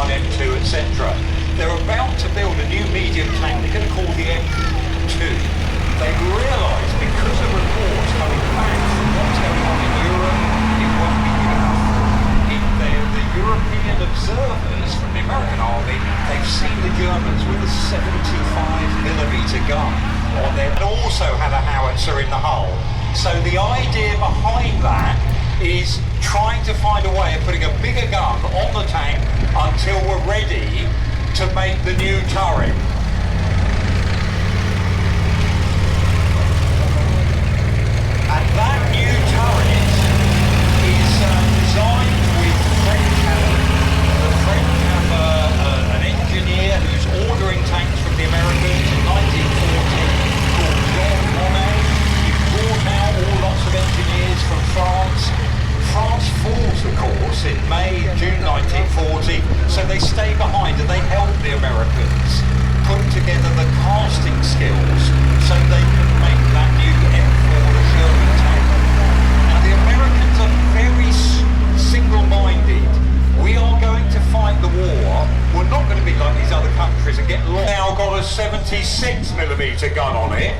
M1, M2, etc. They're about to build a new medium tank they're going to call the M2. They've realised, because of reports coming back from what's going on in Europe, it won't be good enough. The European observers from the American Army, they've seen the Germans with a 75mm gun on there, and also had a howitzer in the hull. So the idea behind that is trying to find a way of putting a bigger gun on the tank until we're ready to make the new turret. And that new turret is designed with French help. The French have an engineer who's ordering tanks from the Americans in 1940 called Jean Monnet. He brought out lots of engineers from France. France falls, of course, in June 1940, so they stay behind and they help the Americans put together the casting skills so they can make that new M4, the Sherman tank. Now the Americans are very single-minded. We are going to fight the war. We're not going to be like these other countries and get lost. Now got a 76mm gun on it,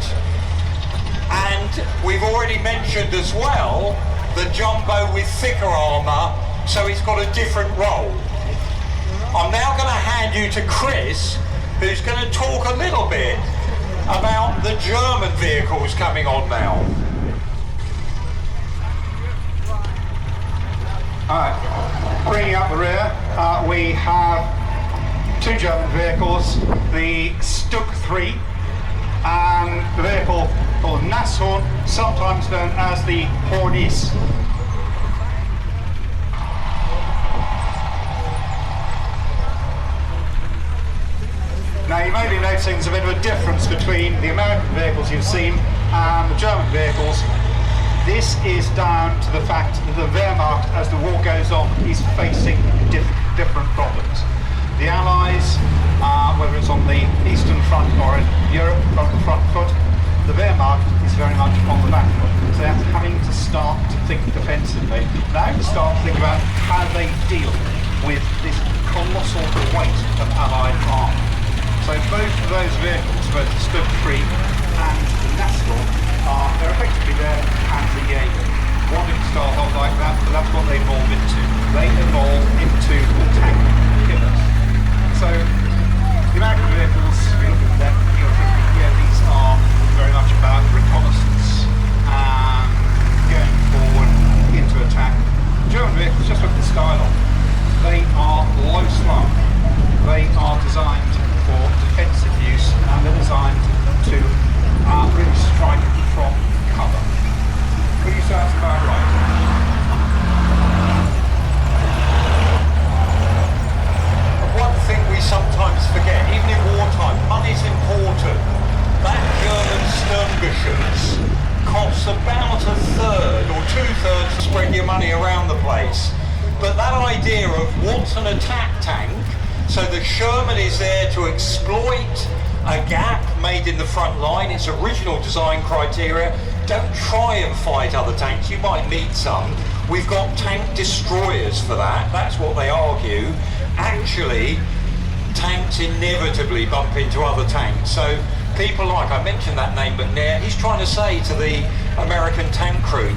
and we've already mentioned as well the jumbo with thicker armour, so it's got a different role. I'm now going to hand you to Chris, who's going to talk a little bit about the German vehicles coming on now. Alright, bringing up the rear, we have two German vehicles, the Stuck 3 and the vehicle called Nashorn, sometimes known as the Hornis. Now you may be noticing there's a bit of a difference between the American vehicles you've seen and the German vehicles. This is down to the fact that the Wehrmacht, as the war goes on, is facing different problems. The Allies, whether it's on the Eastern Front or in Europe, on the front foot, the Wehrmacht is very much on the back foot. So they're having to start to think defensively. Now to start to think about how they deal with this colossal weight of Allied armour. So both of those vehicles, both the Stuck 3 and the Nashorn, they're effectively their Panzer-Jäger. One didn't start off like that, but that's what they evolved into. They evolved into the tank killers. So the American vehicles, if you look at them, you're thinking, yeah, these are very much about reconnaissance and going forward into attack. German vehicles, just look at the style of them. They are low slung. They are designed for defensive use, and they're designed to really strike from cover. Would you say that's about right? One thing we sometimes forget, even in wartime, money's important. That German Sturmgeschütz costs about a third or two-thirds to spread your money around the place. But that idea of what's an attack tank, so the Sherman is there to exploit a gap made in the front line, its original design criteria. Don't try and fight other tanks, you might meet some. We've got tank destroyers for that, that's what they argue. Actually, tanks inevitably bump into other tanks. So people like, I mentioned that name McNair, he's trying to say to the American tank crew,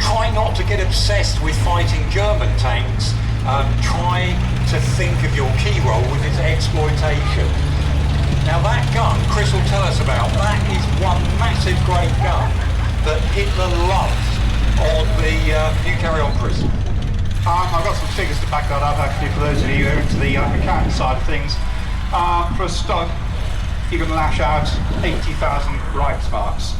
try not to get obsessed with fighting German tanks, try to think of your key role with its exploitation. Now that gun, Chris will tell us about, that is one massive great gun that Hitler loved on the You Carry On prison. I've got some figures to back that up actually for those of you who are into the accounting side of things. For a start, you can lash out 80,000 Reichsmarks.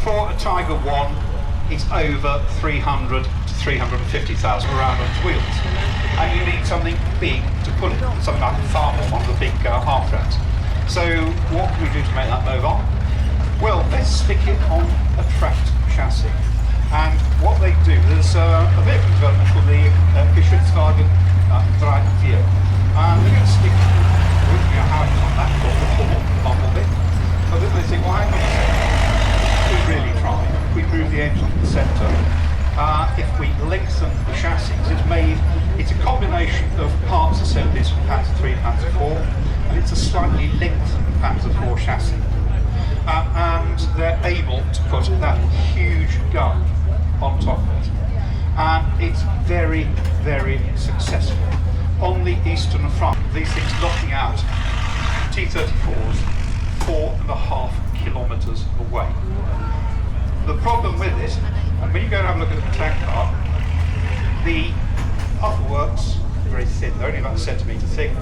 For a Tiger 1, it's over 300 to 350,000 around on its wheels. And you need something big to pull it, something like a farm or one of the big half tracks. So what can we do to make that mobile? Well, let's stick it on a tracked chassis. And what they do, there's a vehicle development called the Geschützwagen 3-4. And they're going to stick how it's on that for the whole bumblebee. But then they think, well, hang on a second. We really try. If we move the edge on the centre, if we lengthen the chassis, it's a combination of parts assemblies from Panzer III, Panzer IV, and it's a slightly lengthened Panzer IV chassis. And they're able to put that huge gun on top of it. And it's very, very successful. On the Eastern Front, these things knocking out T-34s 4.5 kilometres away. The problem with this, and when you go and have a look at the tank car, the upper works are very thin, they're only about a centimetre thick.